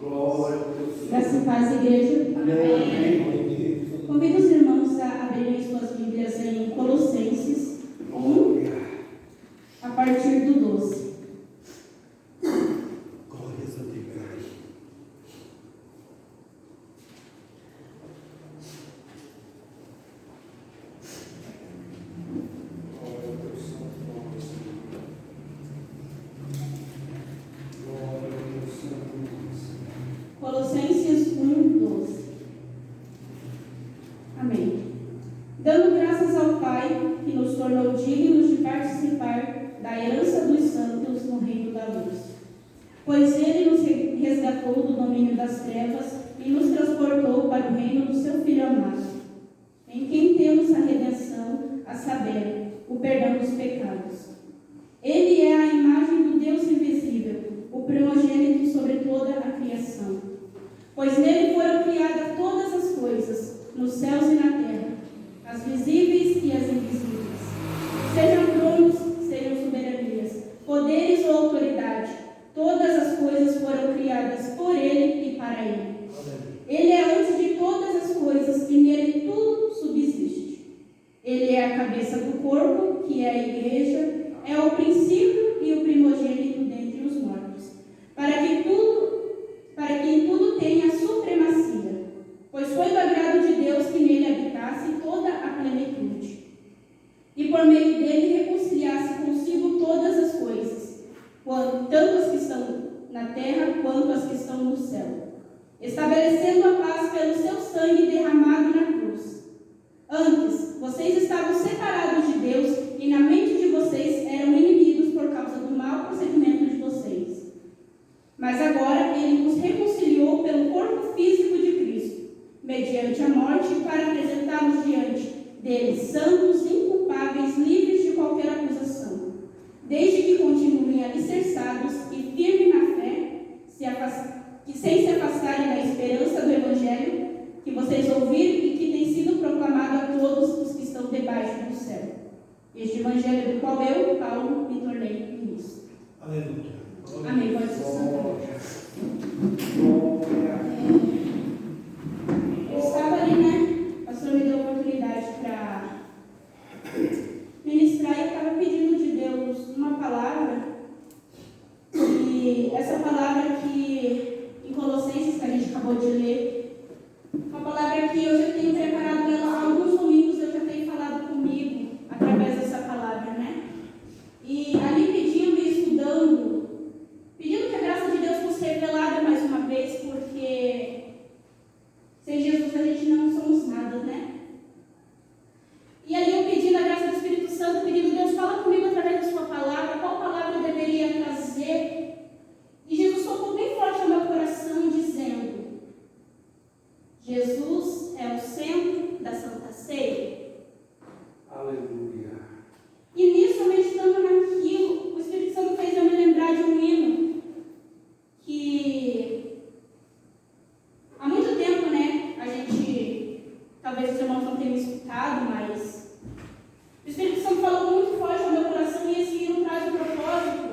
Glória a Deus. Graça e paz, igreja. Amém. Convido os irmãos a abrirem suas Bíblias em Colossenses 1, a partir do 12. Glória a Deus. Colossenses 1, 12. Amém. Dando graças ao Pai, que nos tornou dignos de participar da herança dos santos no reino da luz. Pois Ele nos resgatou do domínio das trevas e nos transportou para o reino do seu Filho amado, em quem temos a redenção, a saber, o perdão dos pecados. Ele é a imagem do Deus invisível, o primogênito sobre toda a criação. Pois nele foram criadas todas as coisas, nos céus e na terra, as visíveis e as invisíveis. Sejam tronos, sejam soberanias, poderes ou autoridade, todas as coisas foram criadas por ele e para ele. Ele é antes de todas as coisas e nele tudo subsiste. Ele é a cabeça do corpo, que é a igreja, é o princípio e o primogênito dentre os mortos, para que em tudo tenha supremacia, pois foi do agrado de Deus que nele habitasse toda a plenitude, e por meio dele reconciliasse consigo todas as coisas, tanto as que estão na terra quanto as que estão no céu, estabelecendo a paz pelo seu sangue derramado na cruz. Antes, vocês estavam separados de Deus e na mente de vocês eram inimigos por causa do mau procedimento de vocês. Mas agora ele nos reconciliou pelo corpo físico de Cristo, mediante a morte, para apresentá-los diante dele santos, inculpáveis, livres de qualquer acusação, desde que continuem alicerçados e firmes na fé, sem se afastarem da esperança do Evangelho que vocês ouviram e que tem sido proclamado a todos os que estão debaixo do céu. Este Evangelho do qual eu, Paulo, me tornei ministro. Aleluia. Amém. Pode ser santo. Eu estava ali, né? O pastor me deu a oportunidade para ministrar e eu estava pedindo de Deus uma palavra. E essa palavra que em Colossenses, que a gente acabou de ler, uma palavra que eu já tenho preparado ela há alguns domingos, eu já tenho falado comigo através dessa palavra, né? E ali pedindo e estudando, pedindo que a graça de Deus fosse revelada mais uma vez, porque sem Jesus a gente não somos nada, né? E ali eu pedindo a graça do Espírito Santo, pedindo, Deus, fala comigo através da sua palavra, qual palavra eu deveria trazer. E Jesus tocou bem forte no meu coração, dizendo: Jesus é o centro da Santa Ceia. Aleluia. E nisso, meditando naquilo, o Espírito Santo fez eu me lembrar de um hino que há muito tempo, né, a gente, talvez os irmãos não tenham escutado, mas o Espírito Santo falou muito forte no meu coração e esse hino traz um propósito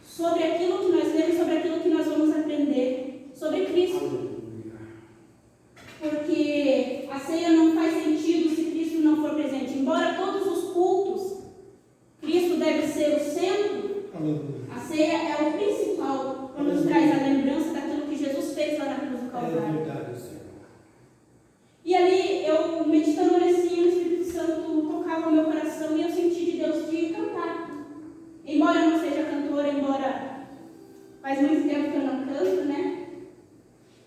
sobre aquilo que nós lemos, sobre aquilo que nós vamos aprender, sobre Cristo. Aleluia. Porque a ceia não faz sentido se Cristo não for presente. Embora todos os cultos, Cristo deve ser o centro, Aleluia. a ceia é o principal, quando nos traz a lembrança daquilo que Jesus fez lá na cruz do Calvário. É verdade, Senhor. E ali, eu meditando nesse hino, o Espírito Santo tocava o meu coração e eu senti de Deus de cantar. Embora eu não seja cantora, embora faz muito tempo que eu não canto, né?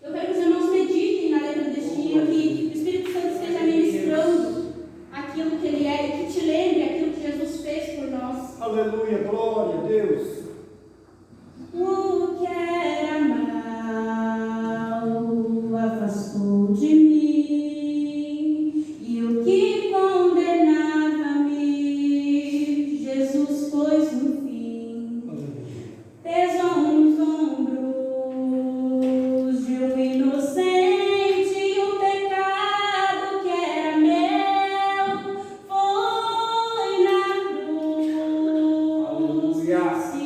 Eu quero que os irmãos meditem na letra deste hino, que o Espírito Santo esteja ministrando aquilo que Ele é e que te lembre aquilo que Jesus fez por nós. Aleluia. Glória a Deus. O que era mal afastou de mim, e o que condenava-me, Jesus pôs no fim. Pesou nos ombros de um inocente, e o pecado que era meu foi na cruz. Aleluia. Se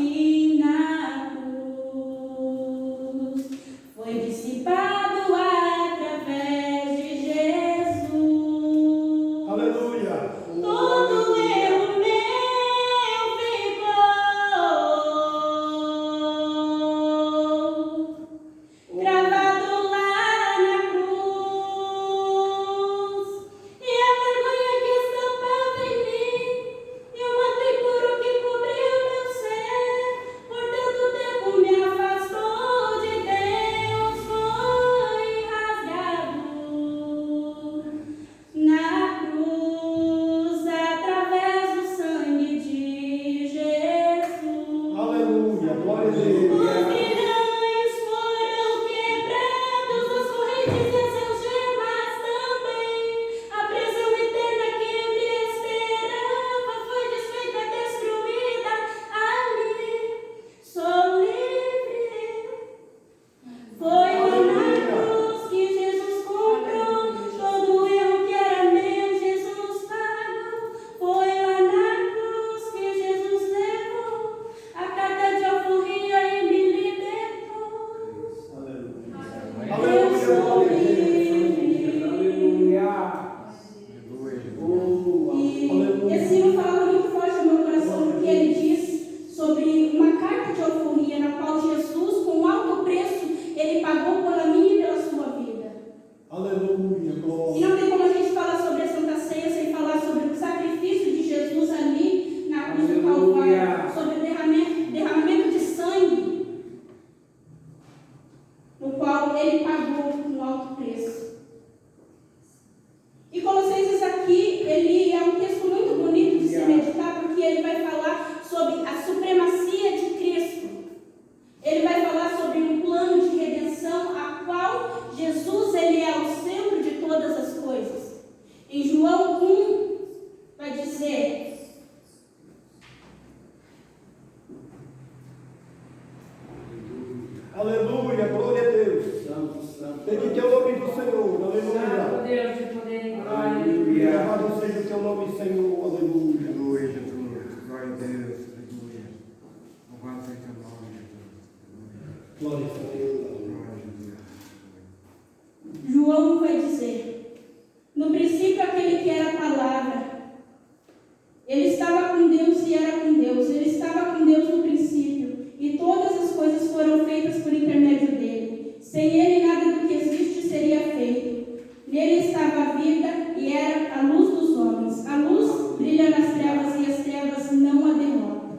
Deus no princípio, e todas as coisas foram feitas por intermédio dele. Sem ele, nada do que existe seria feito. Nele estava a vida, e era a luz dos homens. A luz brilha nas trevas, e as trevas não a derrotam.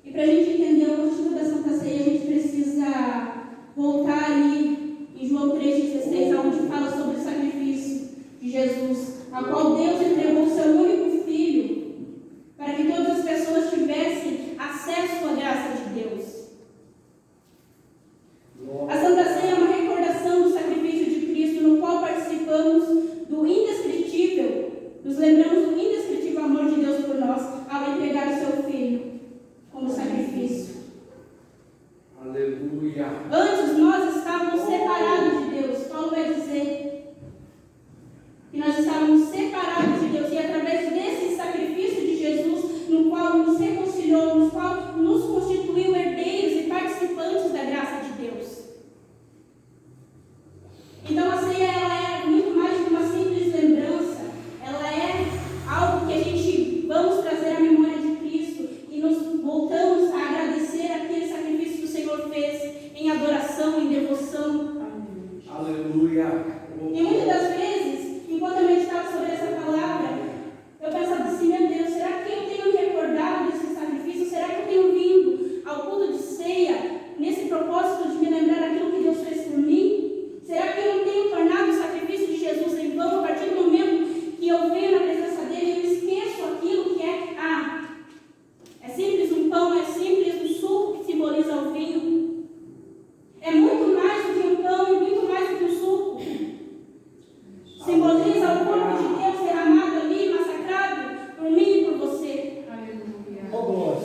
E para a gente entender o motivo da Santa Ceia, a gente precisa voltar ali em João 3,16, onde fala sobre o sacrifício de Jesus, a qual Deus entregou o seu único Filho, para que todas as pessoas tivessem acesso à graça de Deus. A Santa Ceia é uma recordação do sacrifício de Cristo, no qual participamos do indescritível, nos lembramos do indescritível amor de Deus por nós, ao entregar o seu Filho como sacrifício. Aleluia. Antes nós estávamos separados de Deus. Paulo vai dizer que nós estávamos separados de Deus, e através desse sacrifício de Jesus, no qual nos reconciliou, no qual nos constituiu herdeiros e participantes da graça de Deus. Então a ceia, ela é muito mais que uma simples lembrança. Ela é algo que a gente vamos trazer à memória de Cristo e nos voltamos a agradecer aquele sacrifício que o Senhor fez em adoração, em devoção. Aleluia. E muitas das vezes, enquanto eu meditava sobre essa palavra, eu pensava assim: meu Deus, será que eu tenho me recordado desse sacrifício? Será que eu tenho vindo ao culto de ceia nesse propósito de me lembrar daquilo que Deus fez por mim? Será que eu não tenho tornado o sacrifício de Jesus em vão? A partir do momento que eu venho na presença dele, eu esqueço aquilo que é simples um pão, é simples um suco que simboliza o vinho. É muito mais do que um pão e muito mais do que um suco. Simboliza o corpo de Deus derramado ali, massacrado por mim e por você. Aleluia. Oh, glória.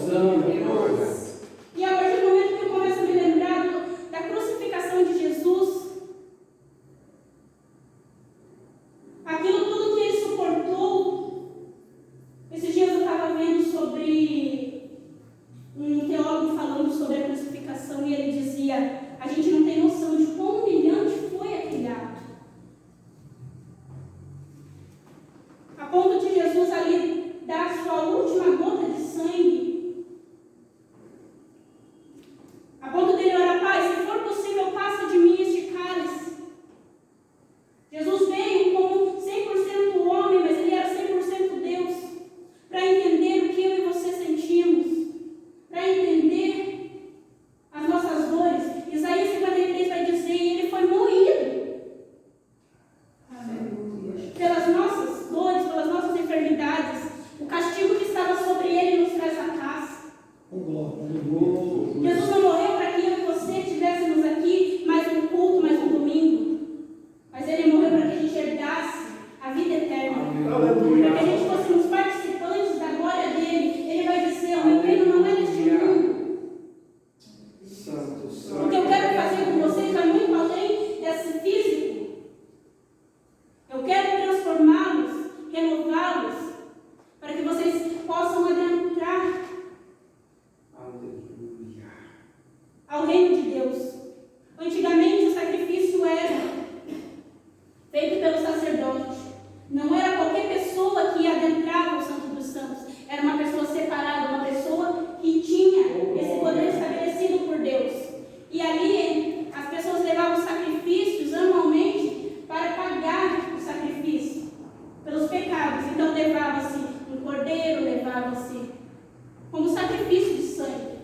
E a partir do momento que eu começo a me lembrar da crucificação de Jesus, aquilo tudo que ele suportou. Esses dias eu estava vendo sobre um teólogo falando sobre a crucificação, e ele dizia: a gente não tem noção de quão humilhante foi aquele ato. A ponto de Jesus ali dar sua última gota de sangue. A ponto dele orar: Pai, se for possível, passa de mim este cálice. Jesus veio como 100% homem, mas ele era 100% Deus, para entender o que eu e você sentimos, para entender as nossas dores. Isaías 53 vai dizer: e ele foi moído Aleluia. pelas nossas dores, pelas nossas enfermidades. O castigo que estava sobre ele nos traz a paz. Oh, glória. Aleluia. Jesus não morreu para que eu e você estivéssemos aqui mais um culto, mais um domingo, mas ele morreu para que a gente herdasse a vida eterna, para que a gente fôssemos participantes da glória dele. Ele vai dizer: o meu reino não é deste mundo. Santo, O santo. que eu quero fazer com vocês vai muito além desse físico. Eu quero transformá-los, renová-los, para que vocês possam adentrar Aleluia. ao reino de Deus. Antigamente o sacrifício era feito pelo sacerdote. Não era qualquer pessoa que adentrava o Santo dos Santos. Era uma pessoa separada, uma pessoa que tinha esse poder estabelecido por Deus. E ali as pessoas levavam sacrifícios anualmente para pagar o sacrifício pelos pecados. Então levava-se um cordeiro, levava-se como sacrifício de sangue.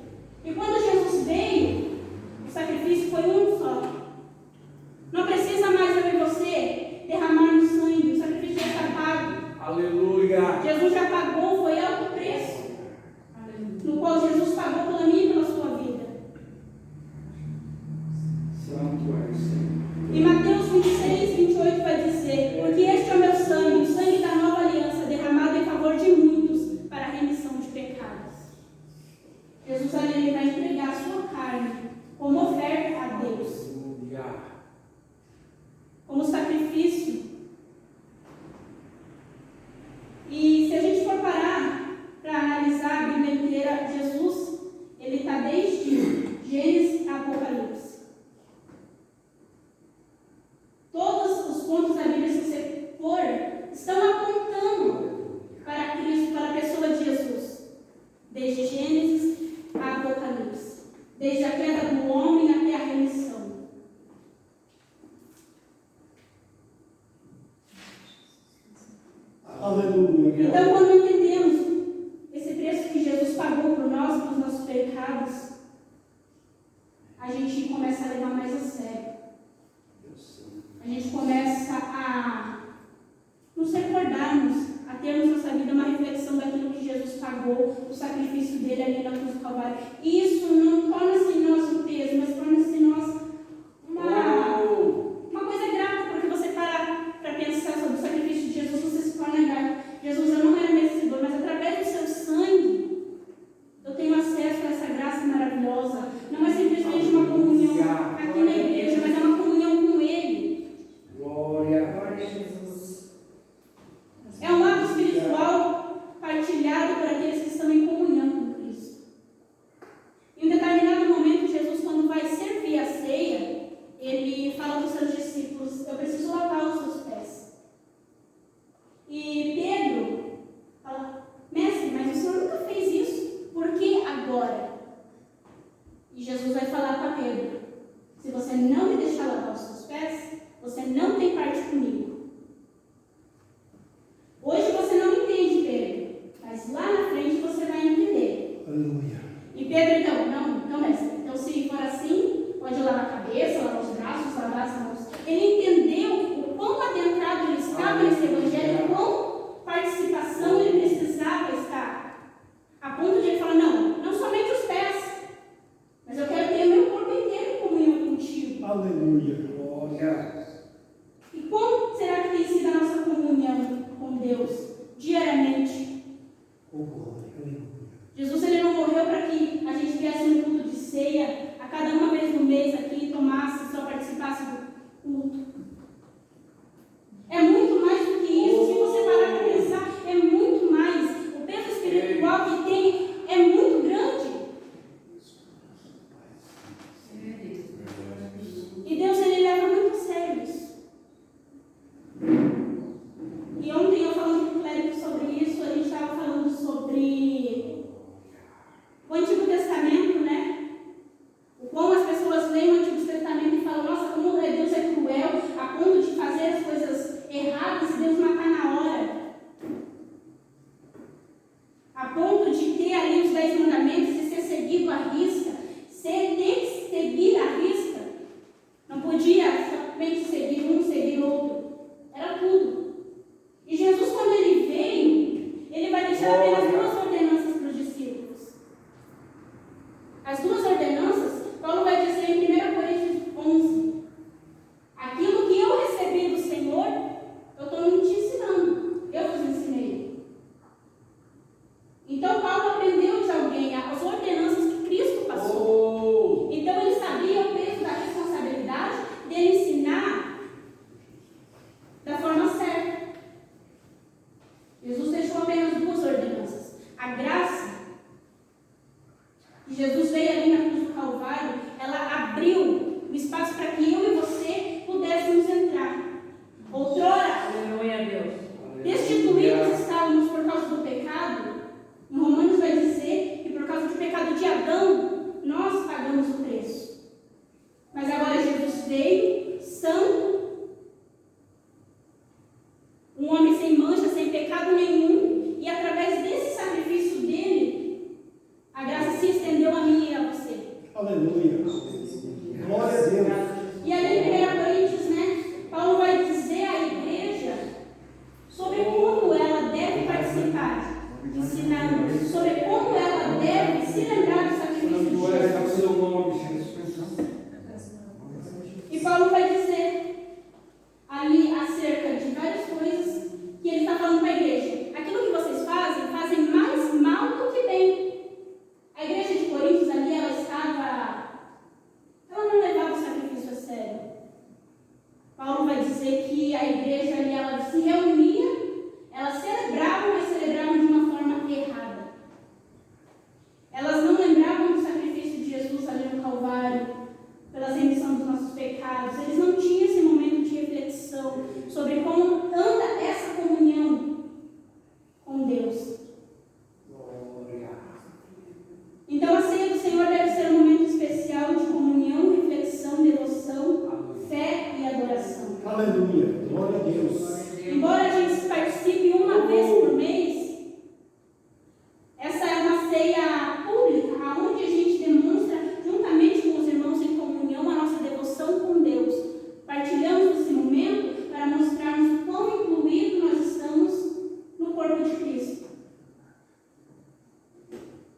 E quando Jesus veio, o sacrifício foi um só. Não precisa mais eu e você derramarmos sangue. O sacrifício já está pago. Aleluia. Jesus já pagou, foi alto preço, no qual Jesus pagou pela minha e pela sua vida. Santo é o Senhor. E Mateus 26, 28 vai dizer: porque este é o meu sangue, o sangue da nova aliança, derramado em favor de muitos para a remissão de pecados. Aleluia. Então, quando entendemos esse preço que Jesus pagou por nós, pelos nossos pecados, a gente começa a levar mais a sério. A gente começa a nos recordarmos, a termos na nossa vida uma reflexão daquilo que Jesus pagou, o sacrifício dele ali na cruz do Calvário. E isso não torna-se em nós um peso, mas torna-se em nós uma coisa grata, porque você para pensar sobre o sacrifício de Jesus, você se torna grato. Jesus, eu não era merecedor, mas através do seu sangue, eu tenho acesso a essa graça maravilhosa. Não é simplesmente uma comunhão aqui na igreja, mas é uma comunhão com Ele. Glória. Glória a Jesus. É um ato espiritual partilhado por aqueles que estão em comunhão com Cristo. Em um determinado momento, Jesus, quando vai servir a ceia, ele fala para os seus discípulos: eu preciso lavar os seus pés. E Pedro fala: mestre, mas o Senhor nunca fez isso, por que agora? E Jesus vai falar para Pedro: se você não me deixar lavar os seus pés, você não tem parte comigo. Hoje você não entende, Pedro, mas lá na frente você vai entender. Aleluia. E Pedro, então, mestre, então se for assim, pode lavar a cabeça, lavar os braços, lavar as mãos. Ele entendeu o quão adentrado ele estava nesse evangelho, quão participação ele precisava estar. A ponto de ele falar: não somente os pés, mas eu quero ter o meu corpo inteiro em comunhão contigo. Aleluia. Glória. E como será que tem sido a nossa comunhão com Deus diariamente? Oh, glória. Aleluia. Jesus, ele não morreu para que a gente viesse no culto de ceia a cada uma vez no mês aqui, tomasse, só participasse do culto. É muito mais do que isso. Se você parar para pensar, é muito mais. O peso espiritual que tem é muito grande. E Deus, ele leva muito a sério isso. E ontem eu falando com o clérigo sobre isso, a gente estava falando sobre o Antigo Testamento, né? O como as pessoas leem o Antigo Testamento e falam: nossa, como Deus é cruel, a ponto de fazer as coisas erradas e Deus matar na hora. A ponto de ter ali os 10 mandamentos e ser seguido à risca, ter que seguir à risca. Não podia somente seguir um, seguir outro. Era tudo. E Jesus, quando ele veio, ele vai deixar apenas 2 ordenanças para os discípulos. As 2 ordenanças, Paulo vai dizer em 1 Coríntios 11: aquilo que eu recebi do Senhor, eu estou te ensinando. Eu vos ensinei. Então, Paulo aprendeu de alguém as ordenanças que Cristo passou. Então, ele sabia o peso da responsabilidade dele ensinar da forma certa. Jesus deixou apenas 2 ordenanças.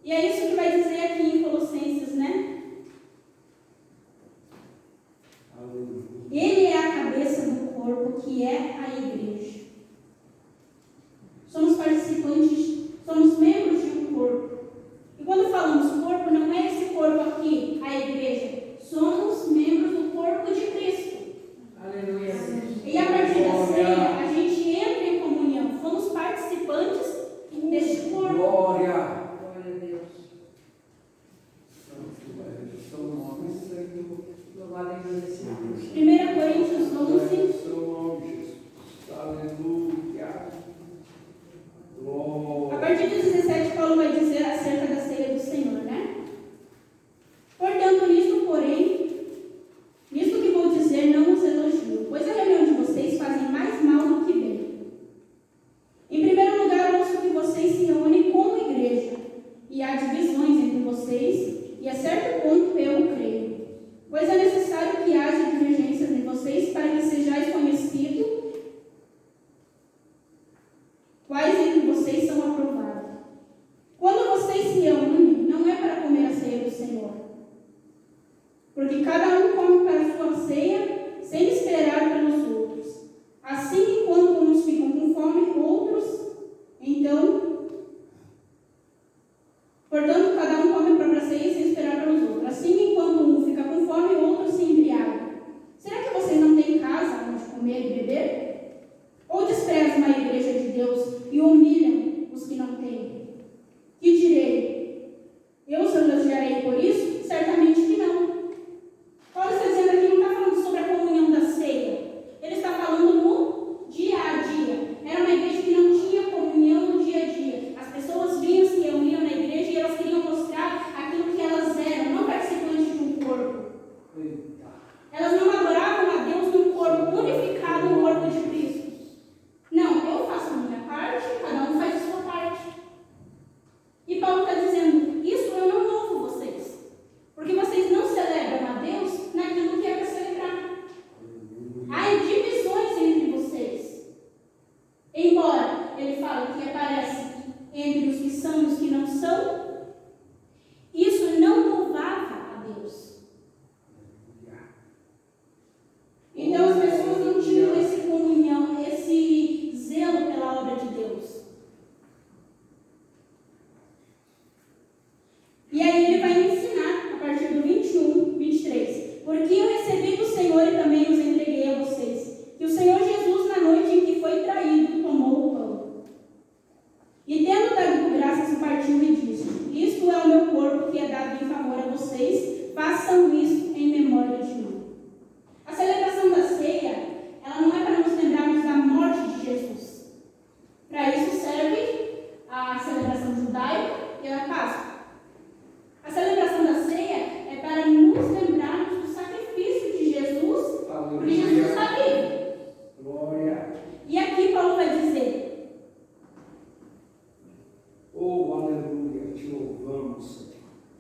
E é isso que vai dizer aqui em Colossenses, né? Ele é a cabeça do corpo, que é a igreja. Somos participantes, somos membros de um corpo. E quando falamos corpo, não é esse corpo aqui, a igreja. Somos membros do corpo de Cristo. Aleluia. E a partir da ceia, a gente entra em comunhão. Somos participantes deste corpo. Glória. Glória a Deus. Seu nome, Senhor. Louvado e agradecido. 1 Coríntios 11. Seu nome, Jesus. Aleluia. Glória. A partir do 17, Paulo vai dizer acerca da ceia do Senhor, né? Portanto, nisto que vou dizer, não os elogio, pois a reunião de vocês fazem mais mal do que bem. Em primeiro lugar, ouço que vocês se unem como igreja, e há divisões entre vocês, e a certo ponto eu creio. Pois é necessário que haja divergências em vocês para que sejais conhecidos quais entre vocês são aprovados. Quando vocês se unem, não é para comer a ceia do Senhor, porque cada um come para a sua ceia sem esperar pelos outros. Assim, enquanto uns ficam com fome, outros, portanto, cada um come a própria ceia sem esperar pelos outros. Assim, enquanto um fica com fome, outro se embriaga. Será que vocês não têm casa onde comer e beber? Ou desprezam a igreja de Deus e humilham os que não têm? Que direi? Eu os elogiarei por isso? Certamente que não. Paulo está dizendo aqui, não está falando sobre a comunhão da ceia. Ele está falando no dia a dia. Era uma igreja que não tinha comunhão no dia a dia. As pessoas vinham, se reuniam na igreja e elas queriam mostrar aquilo que elas eram, não participantes de um corpo. Elas não adoravam a Deus num corpo unificado, no corpo de Cristo. Não, eu faço a minha parte, cada um faz a sua parte. E Paulo está dizendo, isso eu não louvo vocês, porque vocês não celebram a Deus naquilo que é para celebrar. Há divisões entre vocês. Embora ele fale que aparece entre os que são e os que não são, isso não louvava a Deus. Então as pessoas não tinham essa comunhão, esse zelo pela obra de Deus. E aí ele vai ensinar, a partir do 21, 23. Porque eu recebi do Senhor e também os entreguei a vocês, que o Senhor Jesus, na noite em que foi traído, tomou o pão. E tendo dado graças, partiu e disse: isto é o meu corpo que é dado em favor a vocês, façam isso em memória de mim. A celebração da ceia, ela não é para nos lembrarmos da morte de Jesus. Para isso serve a celebração judaica e a Páscoa. A celebração da ceia é para nos lembrarmos do sacrifício de Jesus, porque Jesus está vivo. Glória. E aqui Paulo vai dizer: Oh, aleluia, te louvamos, Senhor.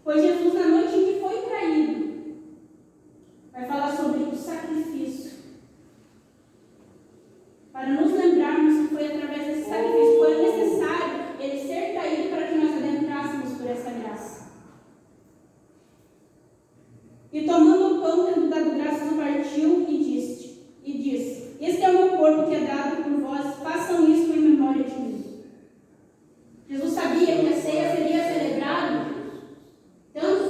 pois Jesus, na noite em que foi traído, vai falar sobre o sacrifício. Para nos lembrarmos que foi através desse sacrifício, foi necessário ele ser traído para que nós adentrássemos por essa graça. E tomando o pão, tendo dado graças, o partiu e disse: este é o meu corpo que é dado por vós, façam isso em memória de mim. Jesus sabia que a ceia seria celebrada tanto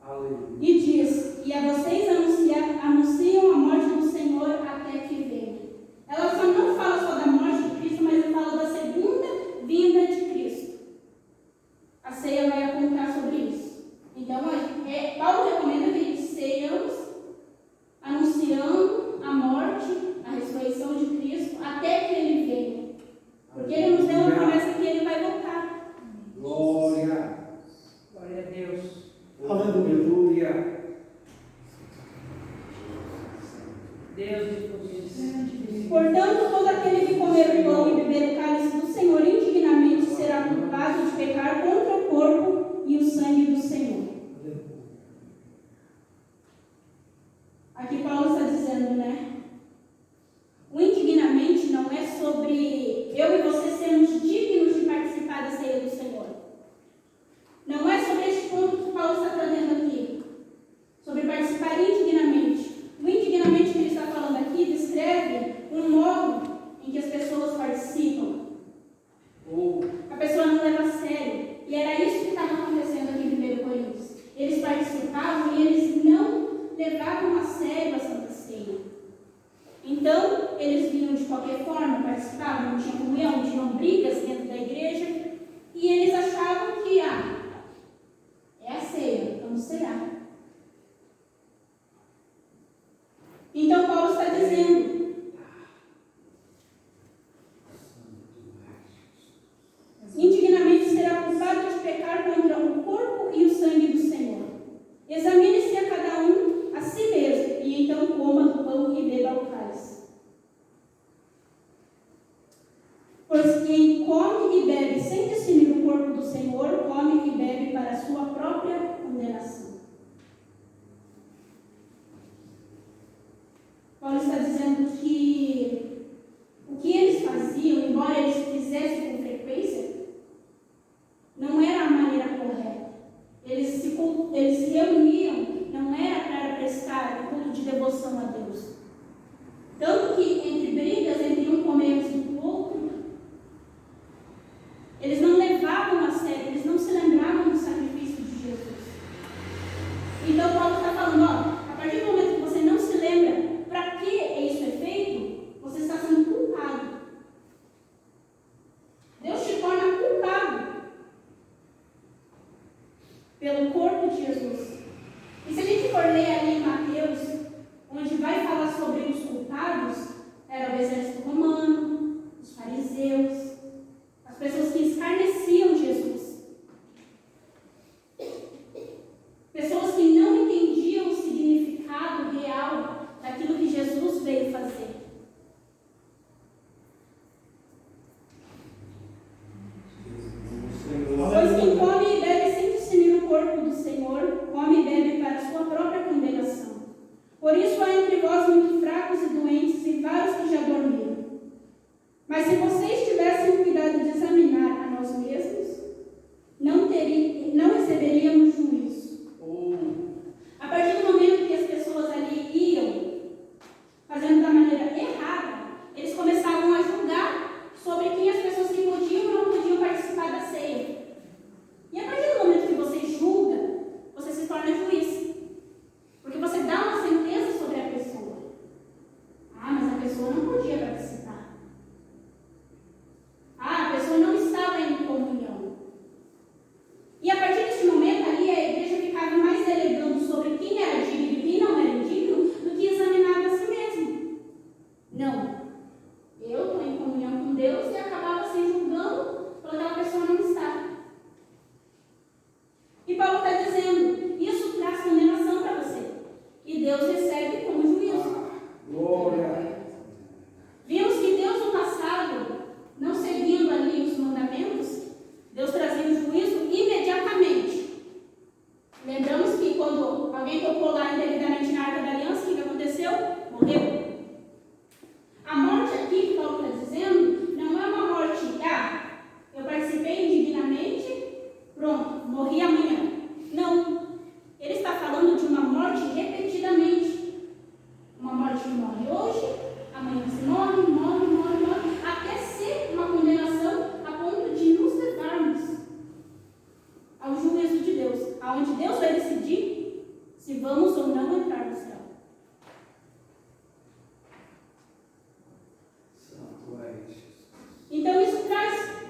Aleluia. E diz: e a vocês anunciam a morte do Senhor até que venha. Ela só não fala só da morte de Cristo, mas fala da segunda vinda de Cristo. A ceia vai apontar sobre isso. Então, Paulo recomenda que a gente ceiamos anunciando a morte, a ressurreição de Cristo, até que Ele venha. Porque Ele nos deu uma promessa que Ele vai voltar. Glória. Glória a Deus. Aleluia. Deus de poder. Portanto, todo aquele que comer o pão e beber o cálice do Senhor indignamente será culpado de pecar contra o corpo e o sangue do Senhor. Aqui Paulo está dizendo, né? O indignamente não é sobre eu e você sermos dignos de participar da ceia do Senhor. Não é sobre este ponto que Paulo está trazendo aqui. Sobre participar indignamente. O indignamente que ele está falando aqui descreve um modo em que as pessoas participam. A pessoa não leva a sério. E era isso que estava acontecendo aqui em 1 Coríntios. Eles participavam e eles não levavam a sério a Santa Ceia. Então, eles vinham de qualquer forma, participavam, não tinham comunhão, tinham brigas dentro da igreja. E eles achavam que, é a ceia, vamos cear. Então, Paulo está dizendo: indignamente será culpado de pecar contra o corpo e o sangue do Senhor. Examine-se a cada um a si mesmo, e então coma do pão e beba o cálice. Pois quem come e bebe sem discernir o corpo do Senhor, come e bebe para a sua própria condenação. Paulo está dizendo que o que eles faziam, embora eles fizessem com frequência, não era a maneira correta. Eles se reuniam, não era para prestar um culto de devoção a Deus. Tanto que entre brigas, entre um comer do outro, eles não levavam a sério, eles não se lembravam do sacrifício de Jesus. Então Paulo está falando, a partir do momento que você não se lembra para que isso é feito, você está sendo culpado. Deus te torna culpado pelo corpo de Jesus. E se a gente for ler ali em Mateus, onde vai falar sobre os culpados, era o exército romano, os fariseus, as pessoas que escarneciam Jesus. Pessoas que não entendiam o significado real daquilo que Jesus veio fazer. Pois quem come e bebe sem discernir o corpo do Senhor, come e bebe para a sua própria condenação. Por isso há entre vós muito fracos e doentes e vários que já dormiram. Mas se vocês tivessem cuidado de examinar a nós mesmos, não receberíamos juízo. A partir do momento que as pessoas ali iam fazendo da maneira errada, eles começavam a julgar sobre quem as pessoas que podiam ou não podiam participar da ceia. E a partir do momento que você julga, você se torna juiz. Porque você dá uma sentença sobre a pessoa. Mas a pessoa não podia participar. A pessoa não estava em comunhão. E a partir desse momento ali, a igreja ficava mais delegando sobre quem era digno e quem não era digno do que examinar a si mesmo. Não. Eu estou em comunhão com Deus e acabava se julgando por aquela pessoa não estar. E Paulo está dizendo, isso traz condenação para você. E Deus recebe como juízo. Glória. Vimos que Deus no passado, não seguindo ali os mandamentos, Deus trazia o juízo imediatamente. Lembramos que quando alguém tocou lá indevidamente na Arca da Aliança, o que aconteceu? Morreu. A morte aqui que Paulo está dizendo, não é uma morte, eu participei indignamente, pronto, morri amanhã. Não. Ele está falando de uma morte repetidamente. Uma morte que morre hoje, amanhã se morre, até ser uma condenação a ponto de nos levarmos ao juízo de Deus, aonde Deus vai decidir se vamos ou não entrar no céu. Santo é Jesus. Então isso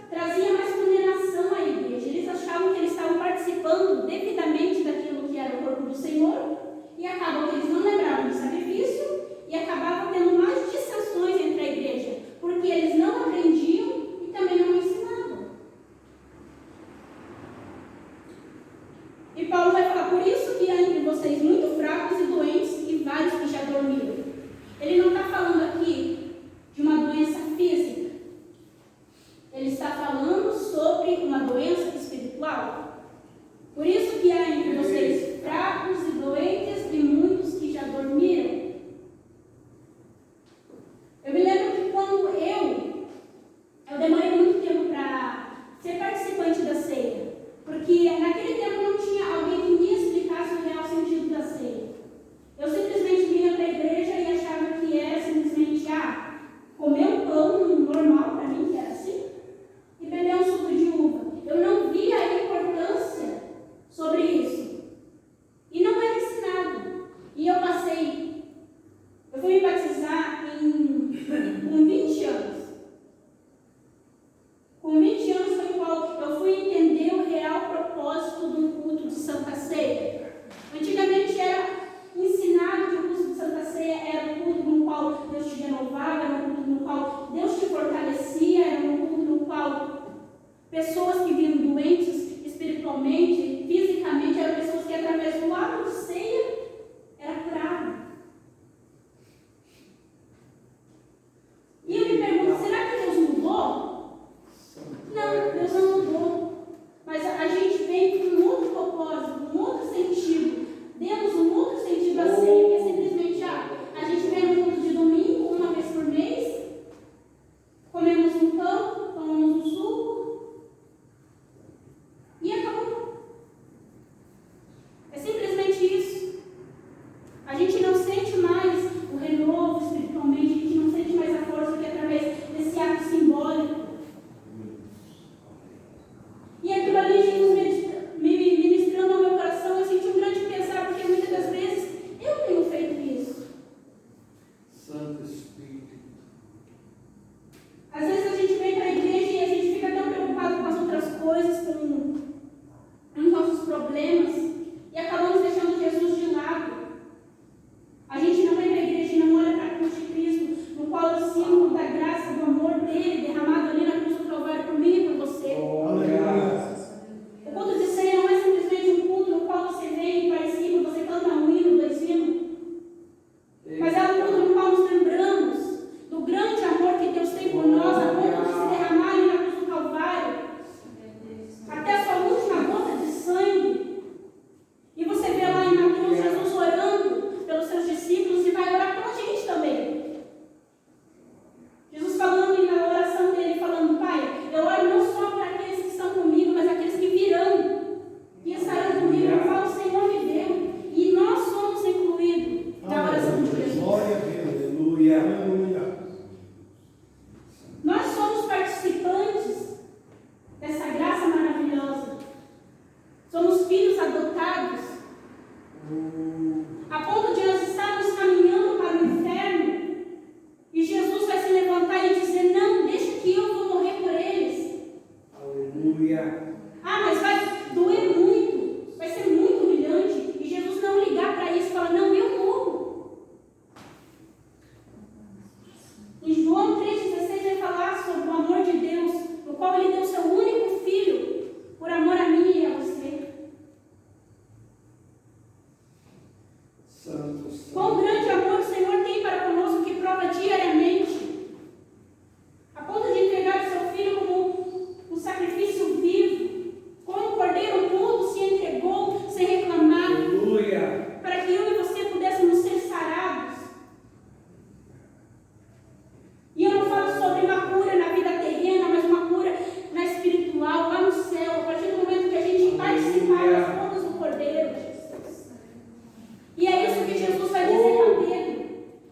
trazia mais condenação à igreja. Eles achavam que eles estavam participando devidamente daquilo que era o corpo do Senhor, e acabou que eles não lembravam do sacrifício, e acabava tendo mais dissensões entre a igreja, porque eles não aprendiam e também não ensinavam. E Paulo vai falar: por isso que há entre vocês muito fracos e doentes, e vários que já dormiram. Ele não está falando aqui de uma doença física. Ele está falando sobre uma doença espiritual. Por isso que há entre vocês fracos e doentes e muitos que já dormiram. Eu me lembro que quando eu demorei muito tempo para ser participante da ceia, porque naquele tempo não tinha alguém que me explicasse o real sentido da ceia. Eu simplesmente vinha para a igreja e achava que era simplesmente comer um pão normal para mim, que era assim, e beber um suco de uva. Eu não via a importância sobre isso. E não era ensinado. E eu fui me batizar com 20 anos. Com 20 anos foi quando eu fui entender o real propósito do culto de Santa Ceia. Antigamente era ensinado que o culto de Santa Ceia era um culto no qual Deus te renovava, era um culto no qual Deus te fortalecia, era um culto no qual pessoas que vinham doentes espiritualmente, fisicamente, eram pessoas que através do ato de ceia era curado. E eu me pergunto, será que Deus mudou? Não, Deus não mudou. Mas a gente vem com um outro propósito, um outro sentido. Demos um outro sentido à ceia, que é simplesmente, a gente vem no culto de domingo, uma vez por mês, comemos um pão, tomamos um suco, e acabou. É simplesmente isso. A gente não sente mais o renovo espiritualmente, a gente não sente mais a força que através desse ato simbólico. E aquilo ali, Jesus me ministrando ao meu coração, eu senti um grande pesar, porque muitas das vezes eu tenho feito isso. Santo Espírito. Às vezes a gente vem para a igreja e a gente fica tão preocupado com as outras coisas, com os nossos problemas, e acabamos deixando Jesus de lado. A gente não vem para a igreja e não olha para a cruz de Cristo, no qual é o símbolo da graça, do amor dele, derramado ali na cruz do Calvário por mim e por você. O culto de ceia não é simplesmente um culto no qual você vem e participa, você canta um hino, 2 hinos, mas é um culto no qual nos lembramos do grande amor que Deus tem por nós, a ponto de se derramar ali na cruz do Calvário, até a sua última gota de sangue. E você vê lá em Mateus Jesus orando pelos seus discípulos e vai orar pela gente também. Jesus falando e na oração dele, falando: Pai, eu oro não só para aqueles que estão comigo, mas aqueles que virão, que estarão comigo, no qual o Senhor me deu. E nós somos incluídos na oração de Jesus. Glória a Deus. Aleluia. Aleluia. Nós somos participantes dessa graça maravilhosa. Somos filhos adotados, a ponto de nós estarmos caminhando para o inferno, e Jesus vai se levantar e dizer: não, deixa que eu vou morrer por eles. Aleluia. Mas vai doer muito, vai ser muito humilhante, e Jesus não ligar para isso e falar: não, eu morro. Em João 3,16 vai falar sobre o amor de Deus, no qual ele deu seu único filho, por amor a mim e a você. Santo, Quão Santo. grande amor o Senhor tem para conosco, que prova diariamente, a ponto de entregar o seu filho como um sacrifício vivo, como o cordeiro mudo se entregou sem reclamar, Aleluia. para que eu e você pudéssemos ser sarados. E eu não falo sobre uma cura na vida terrena, mas uma cura na espiritual, lá no céu, a partir do momento que a gente participar das bodas do cordeiro. E é isso que Jesus vai dizer a Pedro.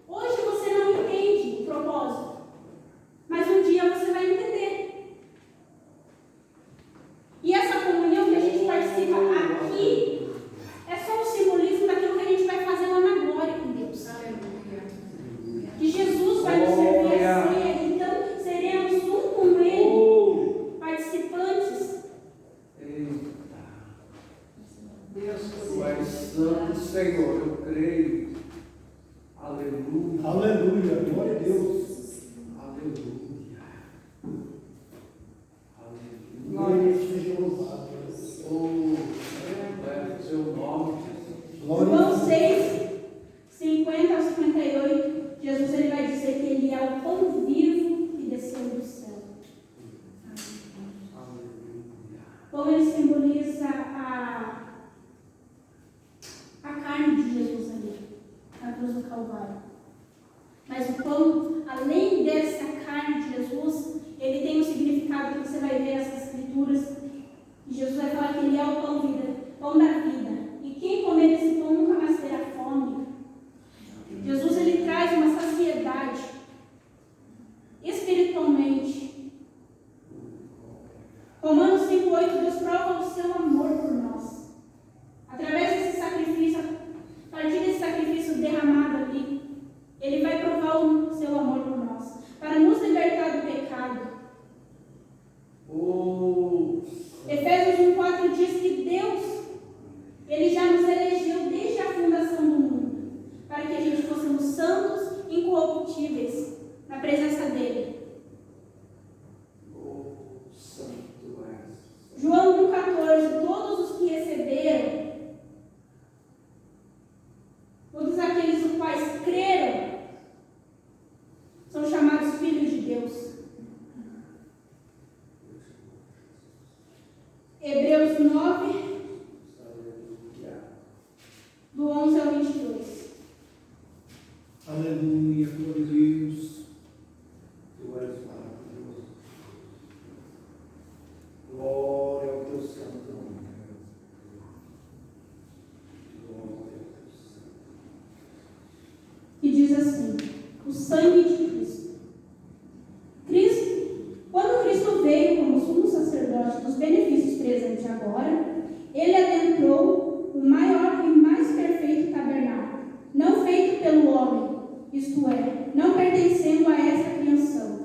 Hoje você não entende o Santo Senhor, eu creio. Aleluia. Aleluia, glória a Deus. Aleluia. Aleluia. Glória seja louvado. Oh, é o seu nome, Jesus. Glória a João Deus. 6, 50 a 58, Jesus ele vai dizer que ele é o pão vivo que desceu do céu. Aleluia. Pão ele simboliza a carne de Jesus ali, na cruz do Calvário. Mas o pão, além dessa carne de Jesus, ele tem um significado que você vai ver nessas escrituras. E Jesus vai falar que ele é o pão da vida. E quem comer esse pão nunca mais terá fome. Jesus ele traz uma saciedade espiritualmente. Romanos 5,8, Deus prova o seu amor por nós. Através desse sacrifício, a partir desse sacrifício derramado ali, ele vai provar o seu amor por nós, para nos libertar do pecado. Oh, Efésios 1,4 diz que Deus, ele já nos elegeu desde a fundação do mundo, para que a gente fôssemos santos, incorruptíveis, na presença dele. oh, santo és. João 1,14, todos os que receberam, todos aqueles os quais creram, são chamados filhos de Deus. Hebreus 9, Aleluia. do 11 ao 22. Aleluia, glória a Deus. Tu és maravilhoso. Glória ao teu santo nome. Glória ao teu santo. Que diz assim: o sangue de Cristo. Quando Cristo veio como sumo sacerdote dos benefícios presentes agora, ele adentrou o maior e mais perfeito tabernáculo, não feito pelo homem, isto é, não pertencendo a essa criação.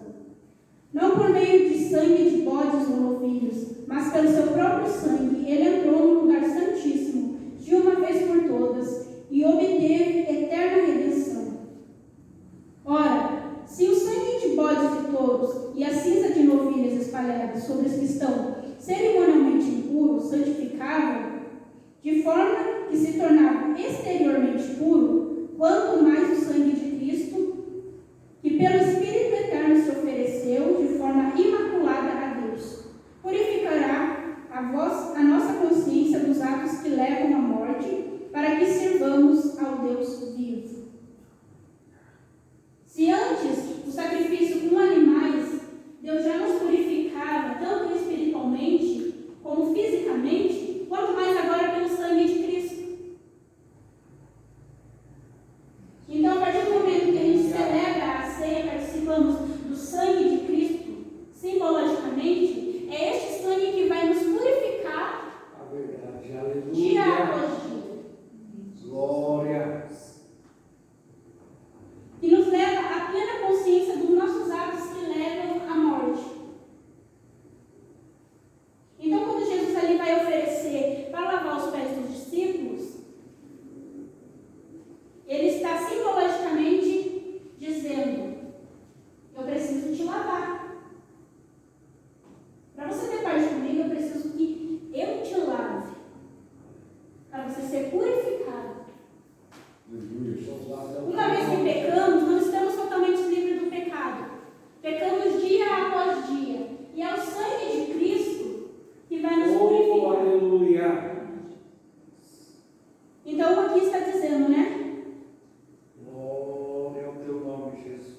Não por meio de sangue de bodes ou novilhos, mas pelo seu próprio sangue, ele entrou no lugar santíssimo, de uma vez por todas, e obteve eterna redenção. Ora, se o sangue de bodes e touros e a cinza de novilhas espalhadas sobre os que estão cerimonialmente impuros santificavam, de forma que se tornava exteriormente puro, quanto mais o sangue de Cristo, que pelo Espírito Eterno se ofereceu de forma imaculada a Deus, purificará a nossa consciência dos atos que levam à morte, para que sirvamos ao Deus vivo. Se antes o sacrifício com animais, Deus já nos purificava, tanto espiritualmente como fisicamente, quanto mais agora pelo sangue de Cristo. Então, a partir do momento que a gente celebra a ceia, participamos do sangue de Cristo, simbologicamente, é este sangue que vai nos purificar A verdade. dia Aleluia. após dia. Glória. Que nos leva à plena consciência dos nossos atos que levam à morte. Então, quando Jesus ali vai oferecer para lavar os pés dos discípulos, ele está simbologicamente dizendo: eu preciso te lavar. Para você ter parte comigo, eu preciso que eu te lave, para você ser purificado. Uma vez que pecamos, não estamos totalmente livres do pecado. Pecamos dia após dia. E é o sangue de Cristo que vai nos Oh, purificar. aleluia. Então aqui está dizendo, né? Glória ao teu nome, Jesus.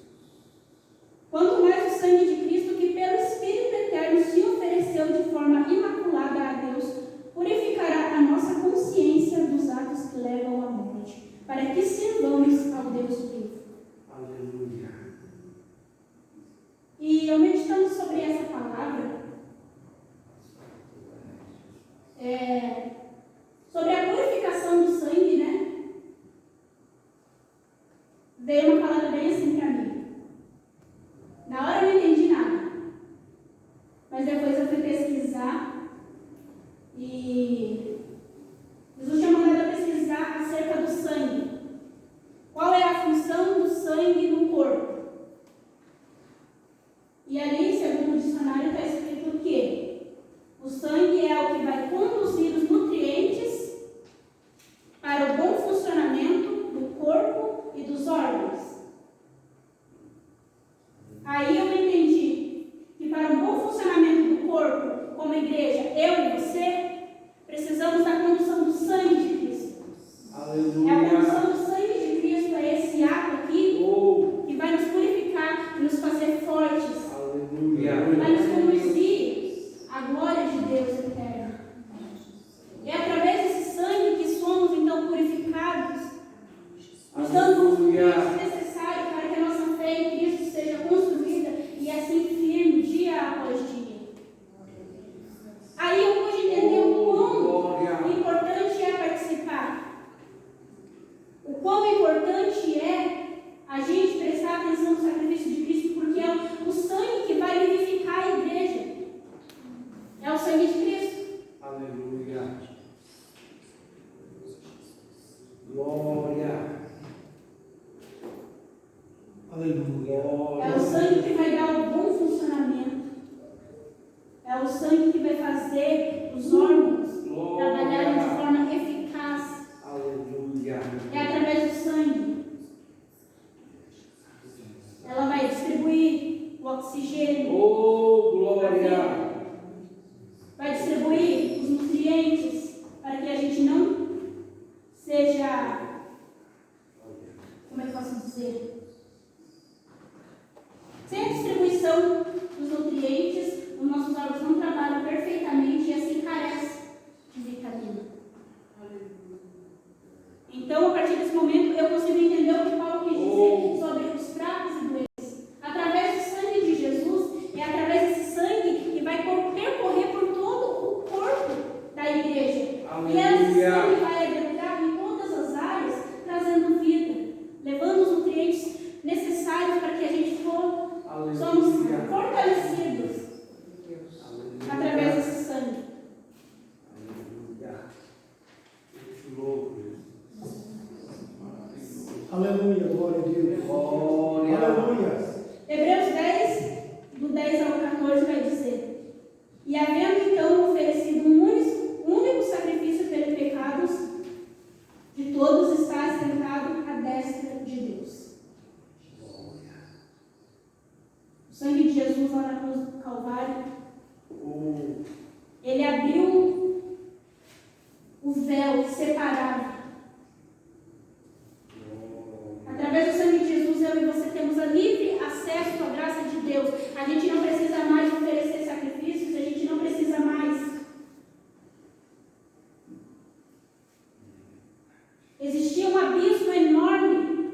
Quanto mais o sangue de Cristo, que pelo Espírito Eterno se ofereceu de forma imaculada a Deus, purificará a nossa consciência dos atos que levam à morte, para que sirvamos ao Deus vivo. Aleluia. E eu meditando sobre essa palavra, sobre a purificação do sangue, né? nos dando os nutrientes necessários para que a nossa fé em Cristo seja construída e assim firme dia após dia. Aí eu pude entender o quão importante é participar. O quão importante é a gente prestar atenção no sacrifício de Cristo, porque é o sangue que vai vivificar a igreja. É o sangue de Cristo. Aleluia. Glória. Aleluia. É o sangue que vai dar o bom funcionamento. É o sangue que vai fazer os órgãos trabalharem de forma eficaz. Aleluia. É através do sangue. Ela vai distribuir o oxigênio. Oh, glória. Vai distribuir os nutrientes para que a gente não seja, como é que eu posso dizer? Sem a distribuição dos nutrientes, os nossos órgãos não trabalham perfeitamente e assim carece de vitamina. Então, a partir desse momento, eu consigo entender o que Paulo quis dizer sobre os fracos e doentes. Através do sangue de Jesus, é através desse sangue que vai percorrer por todo o corpo da igreja. Aleluia. E esse sangue vai adentrar em todas as áreas, trazendo vida, levando os nutrientes necessários para que a gente somos fortalecidos através desse sangue. Aleluia, glória a Deus. Glória. Aleluia. Hebreus 10, do 10 ao 14, vai dizer: E havendo então oferecido um único sacrifício pelos pecados de todos, está sentado à destra de Deus. O sangue de Jesus lá na cruz do Calvário, ele abriu o véu que separava. Através do sangue de Jesus, eu e você temos a livre acesso à graça de Deus. A gente não precisa mais oferecer sacrifícios, a gente não precisa mais. Existia um abismo enorme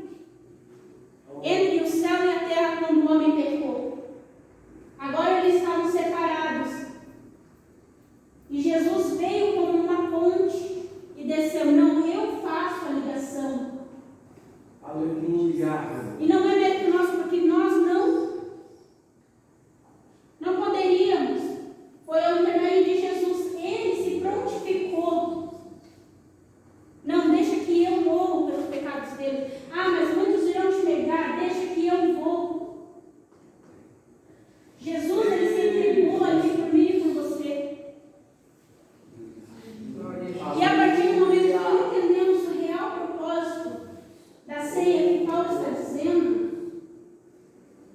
entre o céu e a terra quando o homem pecou. Agora eles estavam separados. E Jesus veio como uma ponte e desceu. Não, eu faço a ligação. Aleluia. E não é mérito nosso, porque nós não poderíamos. Foi ao intermédio de Jesus. Ele se prontificou. Não, deixa que eu morro pelos pecados deles. Ah, mas muitos irão te negar. Deixa que eu vou. Jesus, ele se entregou ali por mim e por você. E a partir do momento que nós entendemos o real propósito da ceia que Paulo está dizendo,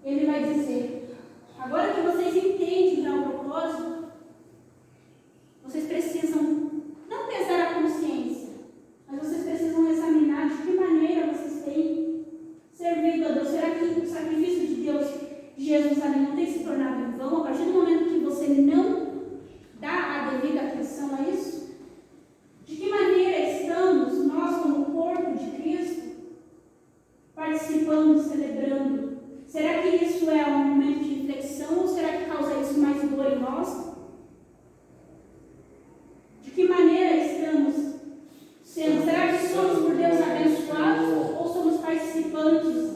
ele vai dizer: agora que vocês entendem o real propósito, vocês precisam não pesar a consciência, mas vocês precisam examinar de que maneira vocês têm servido a Deus. Será que o sacrifício de Deus, de Jesus ali, não tem se tornado em vão? A partir do momento que você não dá a devida atenção a isso, de que maneira estamos, nós como corpo de Cristo, participando, celebrando? Será que isso é um momento de reflexão ou será que causa isso mais dor em nós? De que maneira estamos sendo? Será que somos por Deus abençoados ou somos participantes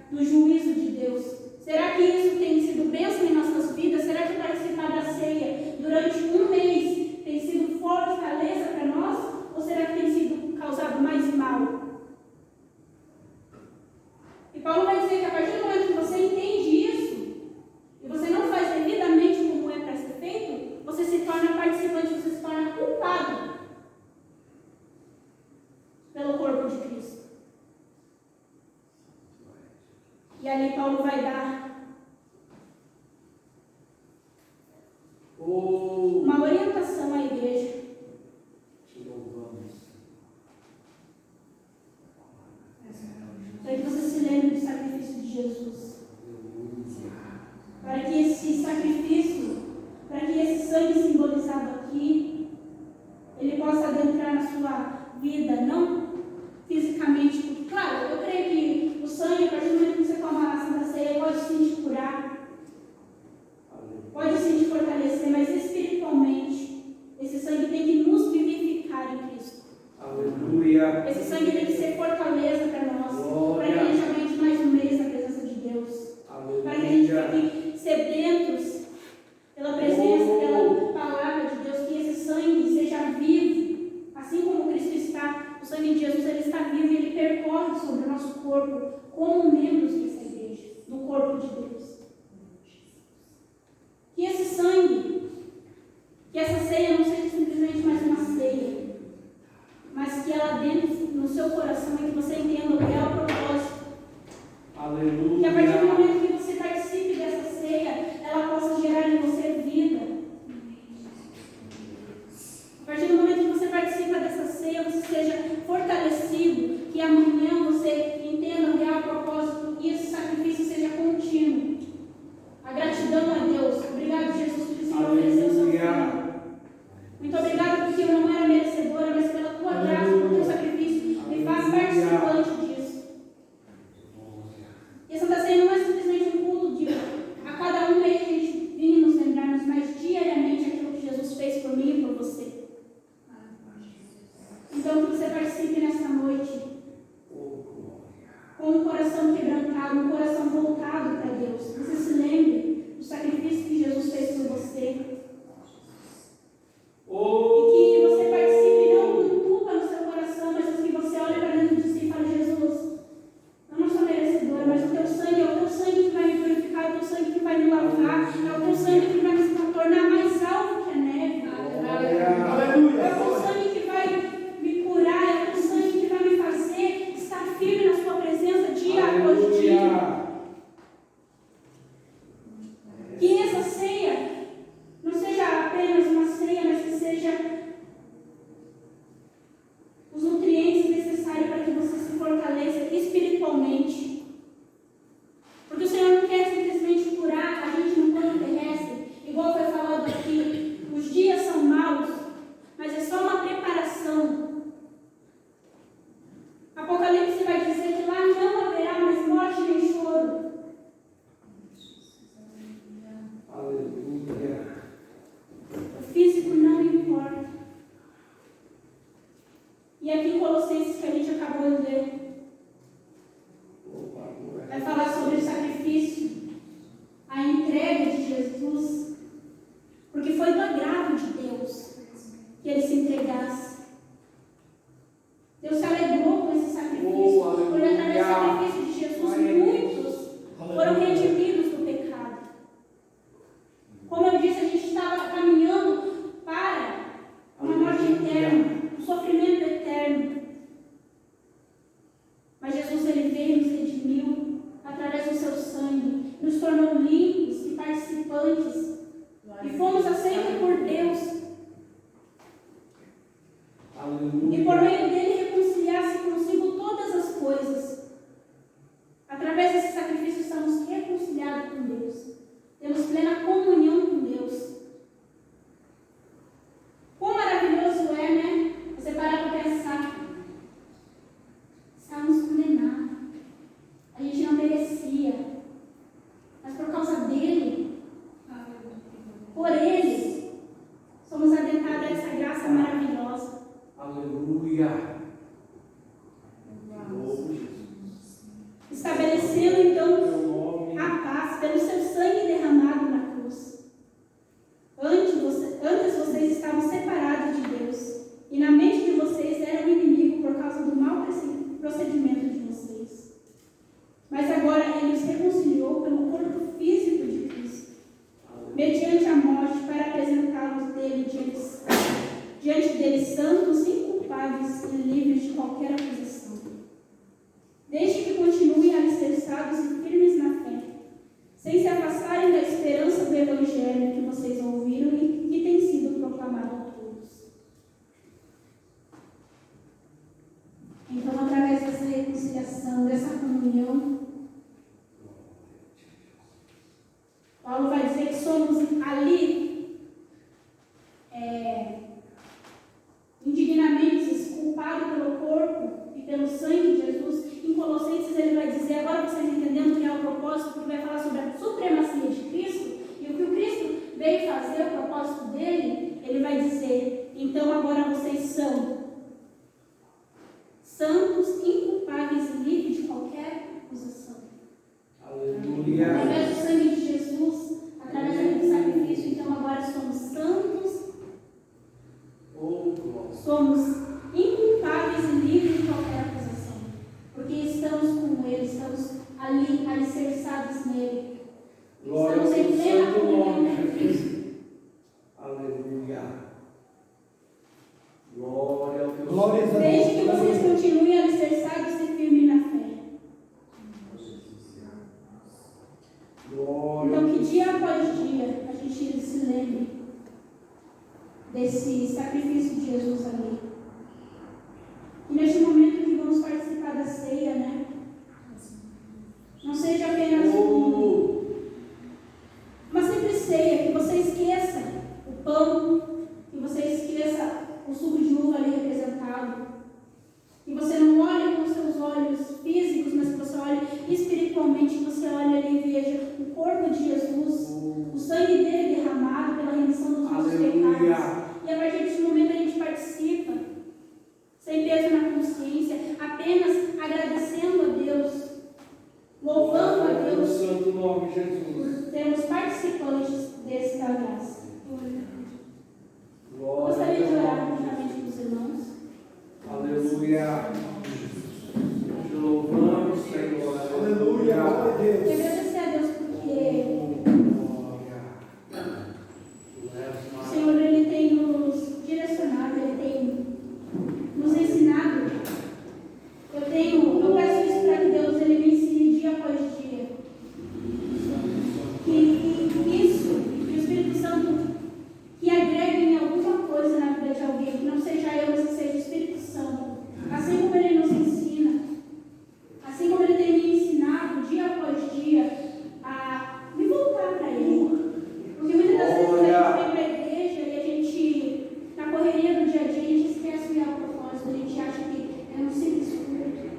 do juízo de Deus? Será que isso tem sido bênção em nossas vidas? Será que participar da ceia durante um mês tem sido fortaleza para nós? Ou será que tem sido causado mais mal? E Paulo vai dizer que a partir do momento que você entende isso, e você não faz devidamente como é para ser feito, você se torna participante, você se torna culpado pelo corpo de Cristo. E ali Paulo vai dar uma orientação à igreja. Te louvamos. Para que você se lembre do sacrifício de Jesus. Para que esse sacrifício, para que esse sangue simbolizado aqui, ele possa adentrar na sua vida, não fisicamente. Porque, claro, eu creio que o sangue, a partir do momento que você toma a Santa Ceia, pode sim te curar, pode sim te fortalecer, mas espiritualmente, esse sangue tem que nos vivificar em Cristo. Aleluia. Esse sangue tem que ser fortaleza para nós, Glória. para que a gente aguente mais um mês na presença de Deus, para que a gente Aleluia. fique sedentos pela presença, pela palavra de Deus, que esse sangue seja vivo, assim como Cristo está, o sangue de Jesus ele está vivo e ele percorre sobre o nosso corpo como membros dessa igreja, do corpo de Deus. Que esse sangue, que essa ceia não seja simplesmente mais uma ceia, mas que ela dentro no seu coração é que você entenda o real propósito. Aleluia. Que a partir do momento que você participe dessa ceia, ela possa gerar em você vida. A partir do momento que você participa dessa ceia, você seja fortalecido, que amanhã você entenda o real propósito e esse sacrifício seja contínuo. A gratidão a Deus. Obrigado, Jesus, por se oferecer o seu filho. Muito obrigado porque eu não era merecedora, mas pela tua graça, pelo teu sacrifício, me faz participante disso. E a Santa Ceia não é simplesmente um culto de a cada um mês a gente vir nos lembrarmos mais diariamente aquilo que Jesus fez por mim e por você. Então que você participe nessa noite com um coração quebrantado, um coração voltado para Deus. Você se lembre do sacrifício que Jesus fez por você. E que você participe não com culpa no seu coração, mas que você olhe para dentro de si e fale: Jesus, eu não sou merecedora, mas o teu sangue é o teu sangue que vai me purificar, é o teu sangue que vai me lavar, é o teu sangue que vai me tornar mais alvo que a neve. Aleluia. É o teu sangue que vai me curar, é o teu sangue que vai me fazer estar firme na sua presença dia após dia. Que essa ceia não seja apenas uma ceia, mas que seja os nutrientes necessários para que você se fortaleça espiritualmente. Porque o Senhor não quer simplesmente curar a gente no plano terrestre, igual foi falado aqui. Os dias são maus, mas é só uma preparação. Apocalipse vai dizer que lá não haverá mais morte nem choro. Aleluia. O físico não importa. E aqui em Colossenses, que a gente acabou de ler, vai falar sobre o sacrifício, a entrega de Jesus, porque foi do agrado de Deus que ele se entregasse. Deus se alegrou com esse sacrifício, porque através do sacrifício de Jesus, muitos foram redimidos do pecado. Como eu disse, a gente estava caminhando para uma morte eterna, um sofrimento eterno. Mas Jesus, ele veio e nos redimiu através do seu sangue, nos tornou limpos e participantes, e fomos aceitos por Deus. E por meio dele reconciliar-se consigo todas as coisas. Através desse sacrifício estamos reconciliados com Deus. Temos plena comunhão com Deus. Quão maravilhoso é, né? Você parar para pensar. Estávamos condenados. A gente não merecia. Mas por causa dele, por ele, somos adentrados a essa graça maravilhosa. Aleluia. Estabelecendo então a paz pelo seu sangue derramado na cruz. Antes vocês estavam separados de Deus, e na mente de vocês era um inimigo por causa do mau procedimento de vocês. Mas agora ele os reconciliou pelo corpo físico de Cristo, mediante a morte, para apresentá-los diante dele santos, inculpáveis e livres de qualquer acusação. Desde que continuem alicerçados e firmes na fé, sem se afastarem da esperança do Evangelho que vocês ouviram e que tem sido proclamado a todos. Então, através dessa reconciliação, dessa comunhão, Paulo vai dizer que somos ali indignamente culpados pelo corpo e pelo sangue de Jesus. Em Colossenses ele vai dizer, agora vocês entendendo que é o propósito, porque vai falar sobre a supremacia de Cristo, e o que o Cristo veio fazer, o propósito dele, ele vai dizer, então agora vocês são santos, inculpáveis e livres de qualquer acusação. Aleluia. Através do sangue de Jesus, através daquele sacrifício, então agora somos santos, Oh, glória. somos inculpáveis e livres de qualquer acusação. Porque estamos com Ele, estamos ali alicerçados nele. Glória ao Estamos teu em plena santo comunhão nome, com Jesus. Cristo. Aleluia. Glória ao teu Glória santo a nome. Desde que vocês continuem alicerçados e firmes na fé. Glória. Então, que dia após dia a gente se lembre desse sacrifício de Jesus ali. E neste momento que vamos participar da ceia, né? Não seja apenas uma simples ceia, que você esqueça o pão, que você esqueça o suco de uva ali representado, que você não olhe com os seus olhos físicos, mas que você olhe espiritualmente, que você olhe ali e veja o corpo de Jesus, o sangue dele derramado pela remissão dos nossos pecados. E a partir desse momento a gente participa, sem peso na consciência, apenas agradecendo a Deus, louvando a Glória ao Deus santo nome, Jesus. por termos participantes desse da graça. Glória Gostaria de ao orar nome, juntamente com os irmãos. Aleluia. Te louvamos, Senhor. Aleluia. Glória a E Deus. agradecer a Deus porque Glória. o Senhor ele tem nos direcionado, ele tem nos ensinado. Eu peço isso para que Deus ele me ensine dia após dia. Que isso, que o Espírito Santo que agregue em alguma coisa na vida de alguém, que não seja eu, mas que seja o Espírito Santo. Assim como ele nos ensina, assim como ele tem me ensinado dia após dia a me voltar para ele. Porque muitas das vezes a gente vem para a igreja e a gente, na correria do dia a dia, a gente esquece o real propósito, a gente acha que é um simples culto.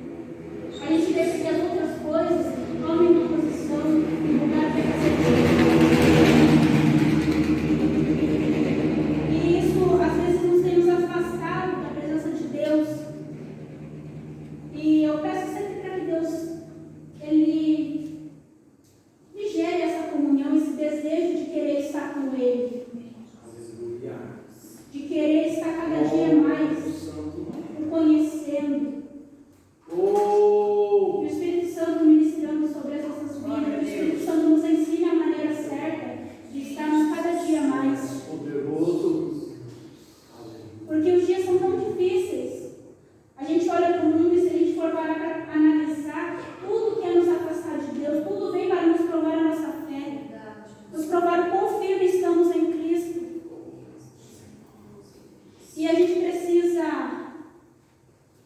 A gente deixa que as outras coisas tomem uma posição no lugar de fazer. E isso às vezes nos tem nos afastado da presença de Deus. E eu peço sempre para que Deus ele me gere essa comunhão, esse desejo de querer estar com Ele, Aleluia. de querer estar cada dia mais o conhecendo. Oh, E o Espírito Santo ministrando sobre as nossas vidas, o Espírito Santo nos ensina a maneira certa de estarmos cada dia mais. poderoso. Porque os dias são tão difíceis. A gente olha para o mundo e se a gente for parar para analisar, tudo que é nos afastar de Deus, tudo vem para nos provar a nossa fé. Nos provar o quão firmes estamos em Cristo. E a gente precisa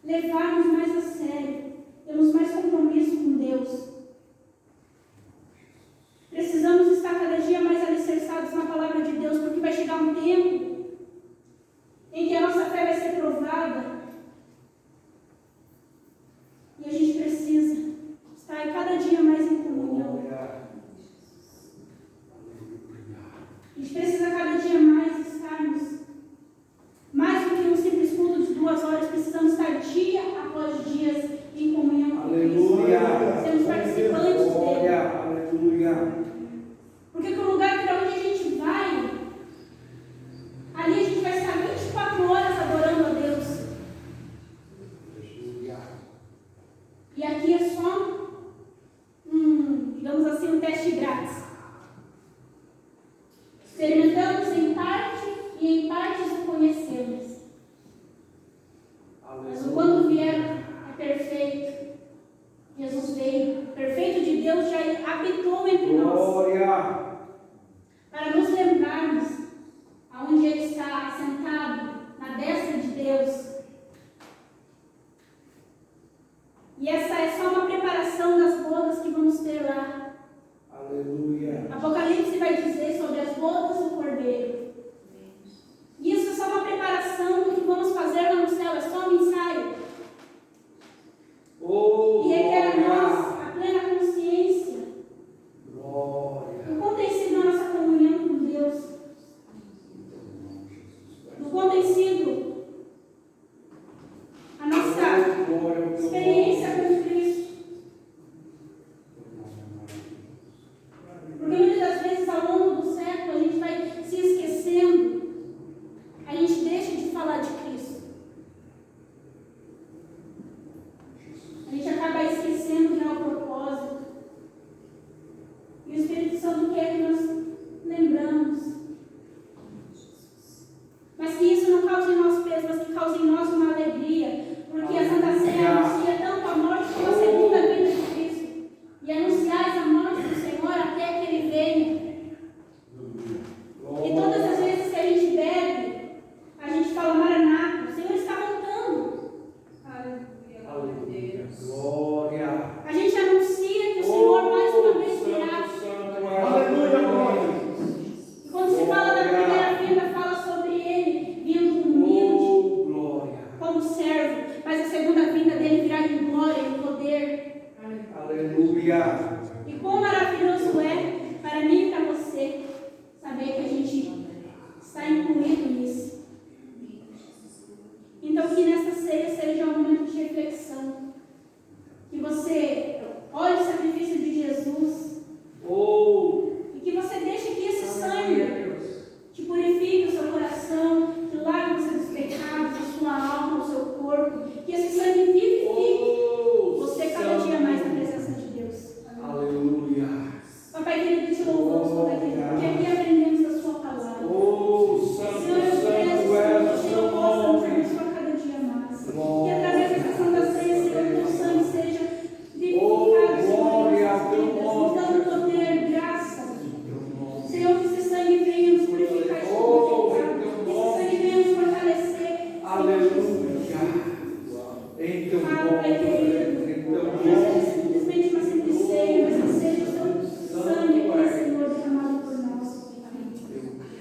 levarmos mais a sério, termos mais compromisso com Deus. Precisamos estar cada dia mais alicerçados na palavra de Deus, porque vai chegar um tempo em que a nossa fé vai ser provada. E a gente precisa estar cada dia mais em comunhão. A gente precisa cada dia mais estarmos, mais do que um simples culto de 2 horas, precisamos estar dia após dia em comunhão com Cristo. Aleluia. Sermos participantes dele. Glória. Aleluia. Porque o lugar para onde a gente vai, ali a gente vai estar 24 horas adorando a Deus. E aqui é só digamos assim, um teste grátis. Experimentamos em parte e em partes o conhecemos. Mas o quando vier é perfeito. Jesus veio, perfeito de Deus, já habitou entre nós. Glória. Para nos lembrarmos aonde Ele está sentado, na destra de Deus. E essa é só uma preparação das bodas que vamos ter lá. Aleluia. Apocalipse vai dizer sobre as bodas do Cordeiro. E isso é só uma preparação do que vamos fazer lá no céu, é só um ensaio. experiência com Cristo. Porque muitas das vezes, ao longo do século, a gente vai se esquecendo, a gente deixa de falar de Cristo. A gente acaba esquecendo já o propósito. E o Espírito Santo quer que nós lembramos. Mas que isso não cause em nós peso, mas que cause em nós uma alegria. Porque a Santa Ceia anuncia tanto a morte como a segunda vinda de Cristo. E anunciais a morte do Senhor até que Ele venha. E todas as vezes que a gente bebe, a gente fala Maranata, o Senhor está voltando. Aleluia. Glória. A gente anuncia que o Senhor mais uma vez virá. Aleluia, glória. E quando se fala da primeira vinda, fala sobre Ele vindo humilde, Glória. como servo. Mas a segunda vinda dele virá em glória e poder. Aleluia. E quão maravilhoso é para mim e para você saber que a gente está incluído nisso. Então que nessa ceia seja um momento de reflexão. Que você olhe o sacrifício de Jesus e que você deixe que esse sangue te purifique o seu coração, que lave você dos pecados, a sua alma, o seu corpo. Que esse sangue vivifique você cada dia mais na presença de Deus. Aleluia. Papai querido, te louvamos, Papai querido, porque aqui aprendemos da sua palavra. Santo, Senhor, eu santo peço, é o Senhor, que seu eu possa nos nome. abençoar cada dia mais. Que através dessa Santa Ceia, Senhor, teu sangue seja vivificado, glória a teu nos nome. dando poder, graça. Senhor, que esse sangue venha nos purificar de todo pecado. Que esse sangue venha nos fortalecer. Aleluia. Em teu Fala, nome, Pai querido, em teu que não seja nome. simplesmente uma simples ceia, mas que seja o teu sangue aqui, Senhor, derramado por nós.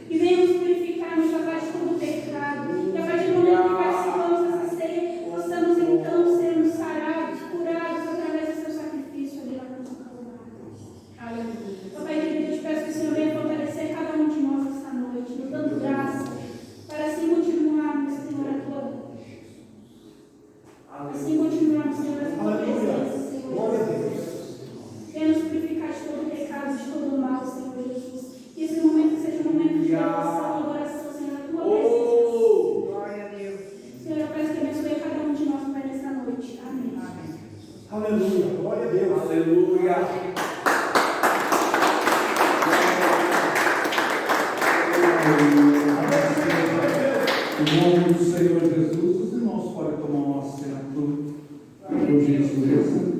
Que venha nos purificar, nos lavar de todo pecado. E a partir do momento que participamos dessa ceia, possamos então sermos sarados, curados através do seu sacrifício ali na cruz do Calvário. Aleluia. Papai querido, eu te peço que o Senhor venha fortalecer cada um de nós esta noite, nos dando graça, para assim continuarmos, Senhor, a tua. Assim continuarmos, Senhor, a tua presença, Senhor. Glória a Deus. Venha nos purificar de todo pecado, de todo mal, Senhor Jesus. Que esse momento seja um momento de oração, adoração, Senhor, a tua presença. Glória a Deus. Senhor, eu peço que abençoe cada um de nós, Pai, nesta noite. Amém. Aleluia, glória a Deus. Aleluia. Em nome do Senhor Jesus, os irmãos podem tomar um assento, por gentileza.